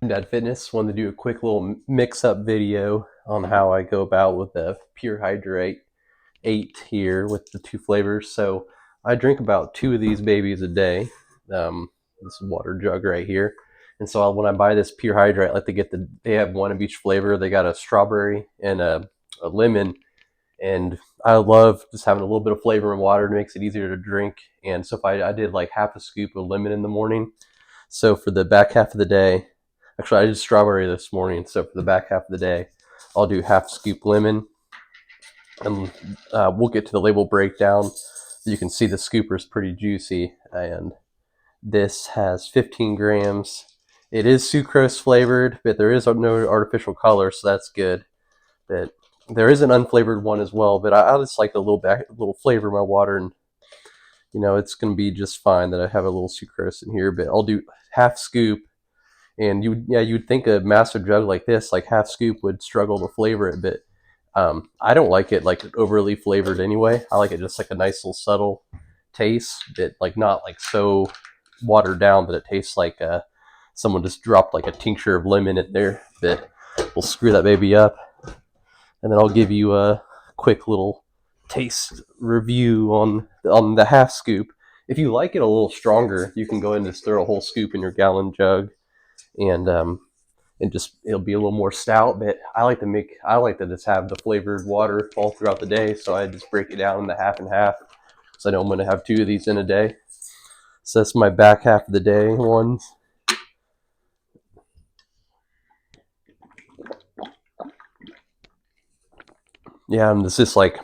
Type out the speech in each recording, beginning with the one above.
Dad Fitness wanted to do a quick little mix-up video on how I go about with the Pure Hydrate 8 here with the two flavors. So I drink about two of these babies a day. This water jug right here. And so when I buy this Pure Hydrate, I like to get they have one of each flavor. They got a strawberry and a lemon. And I love just having a little bit of flavor in water. It makes it easier to drink. And so if I did like half a scoop of lemon in the morning. So for the back half of the day, actually, I did strawberry this morning, so for the back half of the day, I'll do half scoop lemon, and we'll get to the label breakdown. You can see the scooper is pretty juicy, and this has 15 grams. It is sucrose flavored, but there is no artificial color, so that's good. But there is an unflavored one as well, but I just like the little flavor in my water, and it's going to be just fine that I have a little sucrose in here. But I'll do half scoop. And you'd think a massive jug like this, like half scoop, would struggle to flavor it, but I don't like it like overly flavored anyway. I like it just like a nice little subtle taste, but like not like so watered down that it tastes like someone just dropped like a tincture of lemon in there that will screw that baby up. And then I'll give you a quick little taste review on the half scoop. If you like it a little stronger, you can go and just throw a whole scoop in your gallon jug, and just it'll be a little more stout. But I like to just have the flavored water all throughout the day, so I just break it down into half and half. So I know I'm going to have two of these in a day. So that's my back half of the day ones. Yeah, and this just like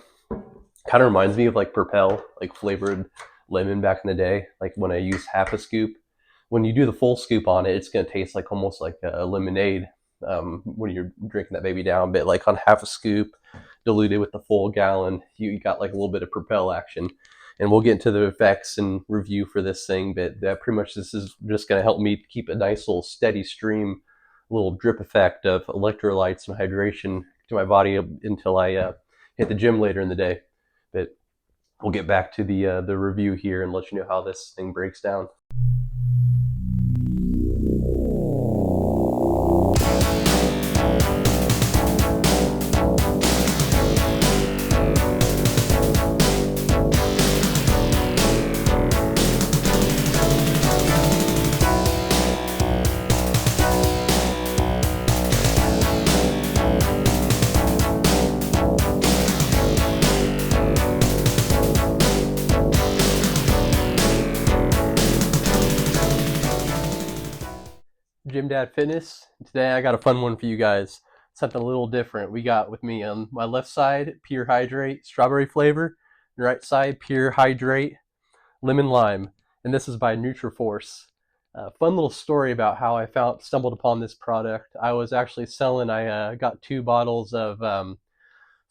kind of reminds me of like Propel, like flavored lemon back in the day. Like when I use half a scoop, when you do the full scoop on it, it's going to taste like almost like a lemonade when you're drinking that baby down. But like on half a scoop, diluted with the full gallon, you got like a little bit of Propel action. And we'll get into the effects and review for this thing, but pretty much this is just going to help me keep a nice little steady stream, little drip effect of electrolytes and hydration to my body until I hit the gym later in the day. But we'll get back to the review here and let you know how this thing breaks down. Gym Dad Fitness. Today I got a fun one for you guys. Something a little different. We got with me on my left side, Pure Hydrate strawberry flavor. Right side, Pure Hydrate lemon lime. And this is by Nutraforce. Fun little story about how I stumbled upon this product. I was actually selling. I got 2 bottles of one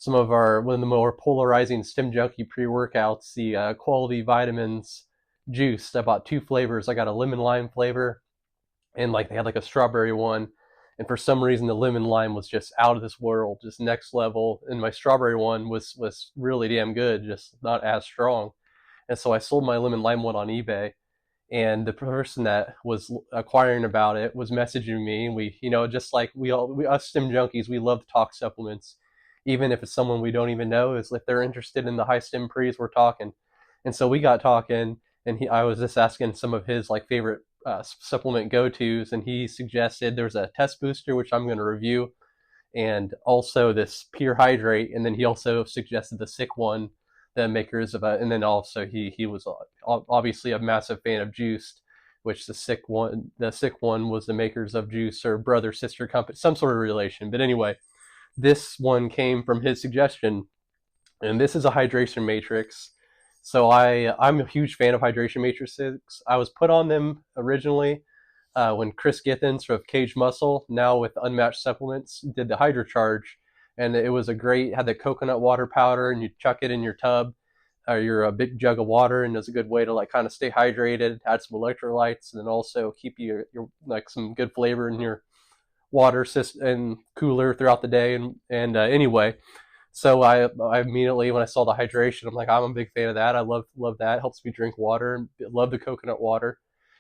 of the more polarizing Stem Junkie pre-workouts, the Quality Vitamins juice. I bought 2 flavors. I got a lemon lime flavor, and like they had like a strawberry one, and for some reason the lemon lime was just out of this world, just next level, and my strawberry one was really damn good, just not as strong. And so I sold my lemon lime one on eBay, and the person that was acquiring about it was messaging me, and we, just like we us Stem Junkies, we love to talk supplements, even if it's someone we don't even know. Is if they're interested in the high stem pre's, we're talking. And so we got talking, and I was just asking some of his like favorite supplement go-tos, and he suggested there's a test booster, which I'm going to review, and also this Pure Hydrate, and then he also suggested the sick one, the makers of and then also he was obviously a massive fan of Juiced, which the sick one was the makers of Juice, or brother sister company, some sort of relation. But anyway, this one came from his suggestion, and this is a hydration matrix. So I'm a huge fan of hydration matrices. I was put on them originally when Chris Githens of Cage Muscle, now with Unmatched Supplements, did the Hydro Charge, and it was had the coconut water powder, and you chuck it in your tub or your big jug of water, and it's a good way to like kind of stay hydrated, add some electrolytes, and then also keep your like some good flavor in your water system and cooler throughout the day. And anyway, so I immediately, when I saw the hydration, I'm like, I'm a big fan of that. I love that. It helps me drink water, and love the coconut water.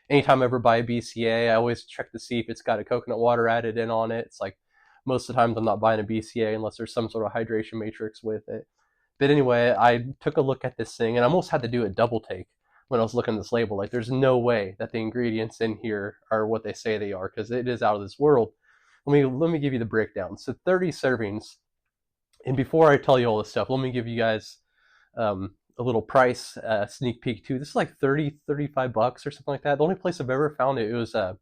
anytime I ever buy a BCA, I always check to see if it's got a coconut water added in on it. It's like most of the times I'm not buying a BCA unless there's some sort of hydration matrix with it. But anyway, I took a look at this thing and I almost had to do a double take when I was looking at this label. Like, there's no way that the ingredients in here are what they say they are, because it is out of this world. Let me give you the breakdown. So 30 servings. And before I tell you all this stuff, let me give you guys a little price sneak peek too. This is like 35 bucks or something like that. The only place I've ever found it, it was the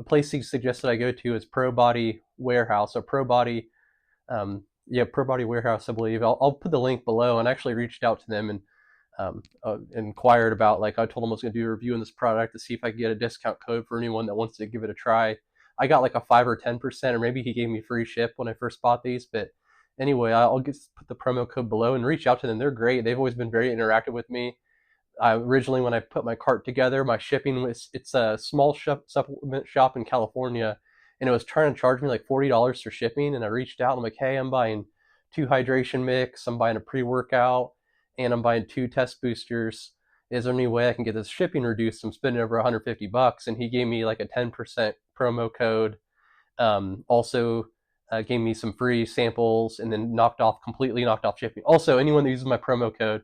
place he suggested I go to is Pro Body Warehouse, or Pro Body, Pro Body Warehouse, I believe. I'll put the link below, and I actually reached out to them and inquired about, like, I told them I was going to do a review on this product to see if I could get a discount code for anyone that wants to give it a try. I got like a 5 or 10%, or maybe he gave me free ship when I first bought these. But anyway, I'll put the promo code below and reach out to them. They're great. They've always been very interactive with me. Originally, when I put my cart together, my shipping it's a small supplement shop in California, and it was trying to charge me like $40 for shipping. And I reached out and I'm like, hey, I'm buying 2 hydration mix, I'm buying a pre-workout, and I'm buying 2 test boosters. Is there any way I can get this shipping reduced? I'm spending over 150 bucks, and he gave me like a 10% promo code. Also, gave me some free samples, and then completely knocked off shipping. Also, anyone that uses my promo code,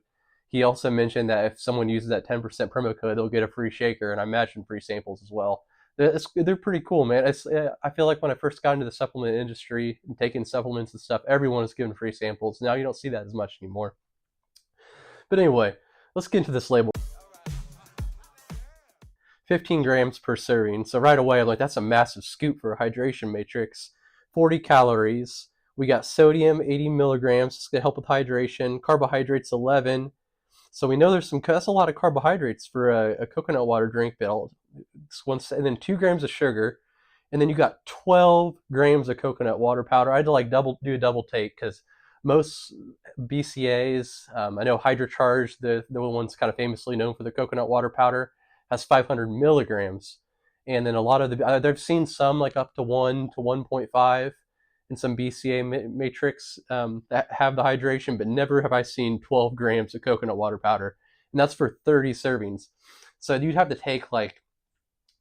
he also mentioned that if someone uses that 10% promo code, they'll get a free shaker, and I imagine free samples as well. They're pretty cool, man. I feel like when I first got into the supplement industry and taking supplements and stuff, everyone is giving free samples. Now you don't see that as much anymore. But anyway, let's get into this label. 15 grams per serving. So right away, I'm like, that's a massive scoop for a hydration matrix. 40 calories. We got sodium, 80 milligrams. It's going to help with hydration. Carbohydrates, 11. So we know that's a lot of carbohydrates for a coconut water drink. But and then 2 grams of sugar. And then you got 12 grams of coconut water powder. I had to do a double take, because most BCAs, I know HYDR8, the one's kind of famously known for the coconut water powder, has 500 milligrams. And then a lot of I've seen some like up to 1 to 1.5 in some BCA matrix that have the hydration, but never have I seen 12 grams of coconut water powder. And that's for 30 servings. So you'd have to take, like,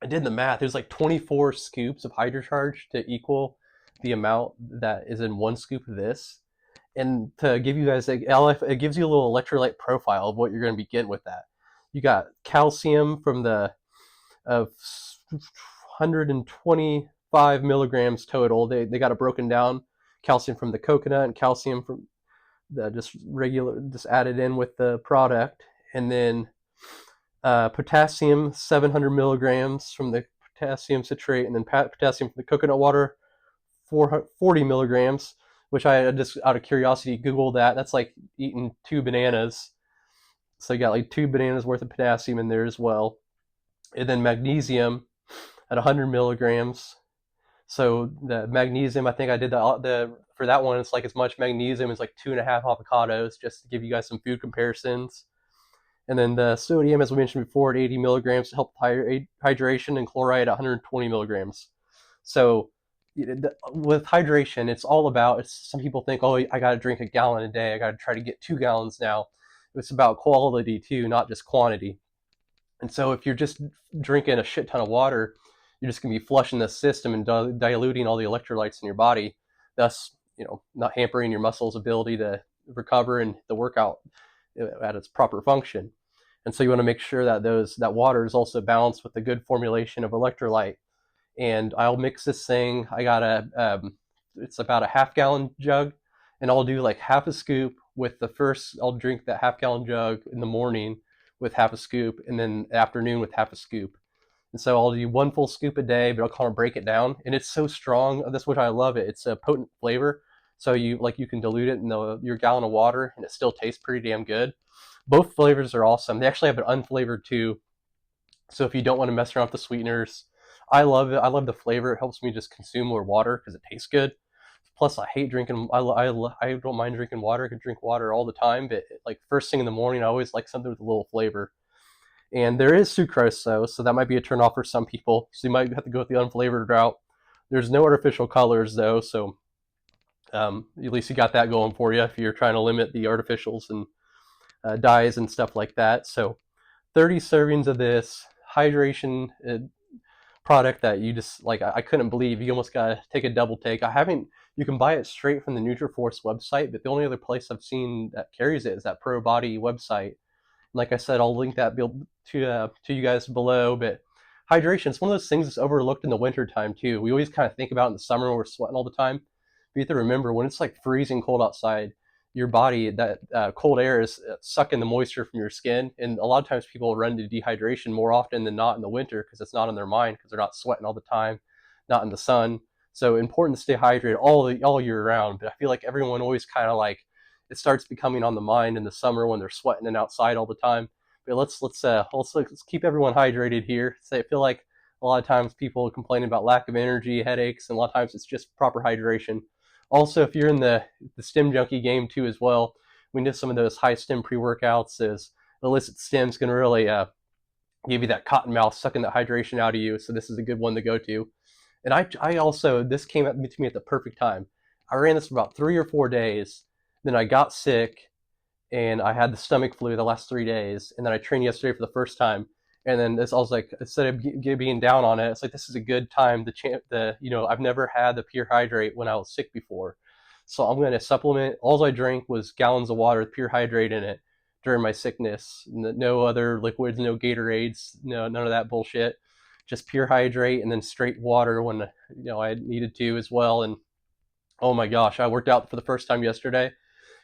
I did the math. There's like 24 scoops of HYDR8 to equal the amount that is in 1 scoop of this. And to give you guys, it gives you a little electrolyte profile of what you're going to be getting with that. You got calcium from the 125 milligrams total. They got it broken down. Calcium from the coconut and calcium from the just added in with the product. And then potassium, 700 milligrams from the potassium citrate, and then potassium from the coconut water, 40 milligrams, which I just, out of curiosity, Googled that. That's like eating 2 bananas. So you got like 2 bananas worth of potassium in there as well. And then magnesium at 100 milligrams. So the magnesium, I think I did for that one, it's like as much magnesium as like 2.5 avocados, just to give you guys some food comparisons. And then the sodium, as we mentioned before, at 80 milligrams to help hydration, and chloride at 120 milligrams. So with hydration, it's all about, some people think, oh, I got to drink a gallon a day. I got to try to get 2 gallons now. It's about quality too, not just quantity. And so if you're just drinking a shit ton of water, you're just going to be flushing the system and diluting all the electrolytes in your body, thus, not hampering your muscles' ability to recover and the workout at its proper function. And so you want to make sure that that water is also balanced with a good formulation of electrolyte. And I'll mix this thing. I got it's about a half-gallon jug, and I'll do like half a scoop with I'll drink that half-gallon jug in the morning with half a scoop, and then afternoon with half a scoop. And so I'll do 1 full scoop a day, but I'll kind of break it down. And it's so strong. That's what I love it. It's a potent flavor. So you can dilute it in your gallon of water, and it still tastes pretty damn good. Both flavors are awesome. They actually have it unflavored too. So if you don't want to mess around with the sweeteners, I love it. I love the flavor. It helps me just consume more water because it tastes good. Plus, I hate drinking. I don't mind drinking water. I can drink water all the time, but like first thing in the morning, I always like something with a little flavor. And there is sucrose, though, so that might be a turn off for some people. So you might have to go with the unflavored route. There's no artificial colors, though, so at least you got that going for you if you're trying to limit the artificials and dyes and stuff like that. So 30 servings of this, hydration product that you just like. I couldn't believe. You almost gotta take a double take. I haven't. You can buy it straight from the Nutraforce website, but the only other place I've seen that carries it is that Pro Body website. Like I said, I'll link that build to you guys below. But hydration is one of those things that's overlooked in the winter time too. We always kind of think about in the summer when we're sweating all the time. But you have to remember when it's like freezing cold outside, your body, that cold air is sucking the moisture from your skin. And a lot of times people run into dehydration more often than not in the winter because it's not on their mind because they're not sweating all the time, not in the sun. So important to stay hydrated all year round. But I feel like everyone always kind of like, it starts becoming on the mind in the summer when they're sweating and outside all the time. But let's keep everyone hydrated here. So I feel like a lot of times people complain about lack of energy, headaches, and a lot of times it's just proper hydration. Also, if you're in the stem junkie game too as well, we know some of those high stem pre-workouts is illicit stem's going to really give you that cotton mouth, sucking that hydration out of you. So this is a good one to go to. And I also, this came to me at the perfect time. I ran this for about 3 or 4 days. Then I got sick and I had the stomach flu the last 3 days. And then I trained yesterday for the first time. And then I was like, instead of being down on it, it's like, this is a good time to I've never had the Pure Hydrate when I was sick before. So I'm going to supplement. All I drank was gallons of water with Pure Hydrate in it during my sickness. No other liquids, no Gatorades, none of that bullshit. Just Pure Hydrate and then straight water when I needed to as well. And oh my gosh, I worked out for the first time yesterday.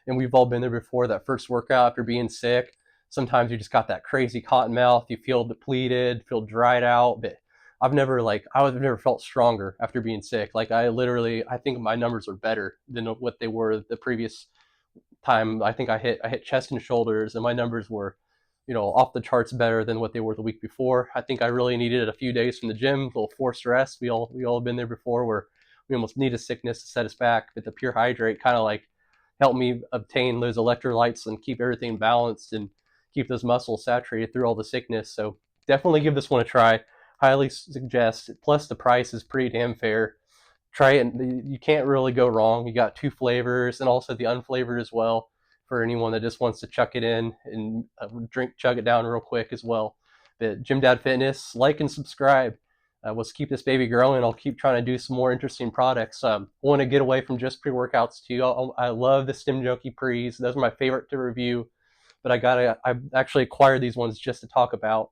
And we've all been there before, that first workout after being sick. Sometimes you just got that crazy cotton mouth. You feel depleted, feel dried out. But I've never felt stronger after being sick. Like I think my numbers are better than what they were the previous time. I think I hit chest and shoulders, and my numbers were, off the charts better than what they were the week before. I think I really needed a few days from the gym, a little forced rest. We all have been there before, where we almost need a sickness to set us back. But the Pure Hydrate kind of like helped me obtain those electrolytes and keep everything balanced and keep those muscles saturated through all the sickness. So definitely give this one a try. Highly suggest. Plus the price is pretty damn fair. Try it. You can't really go wrong. You got 2 flavors and also the unflavored as well for anyone that just wants to chuck it in and chug it down real quick as well. But Gym Dad Fitness, like and subscribe. Let's keep this baby growing. I'll keep trying to do some more interesting products. I want to get away from just pre-workouts too. I love the Stem Junkie Pre's. Those are my favorite to review. But I actually acquired these ones just to talk about.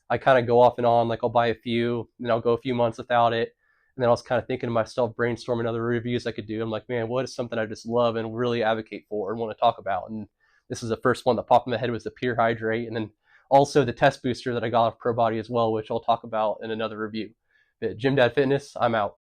I kind of go off and on, like I'll buy a few, then I'll go a few months without it. And then I was kind of thinking to myself, brainstorming other reviews I could do. I'm like, man, what is something I just love and really advocate for and want to talk about? And this is the first one that popped in my head was the Pure Hydrate. And then also the test booster that I got off Pro Body as well, which I'll talk about in another review. But Gym Dad Fitness, I'm out.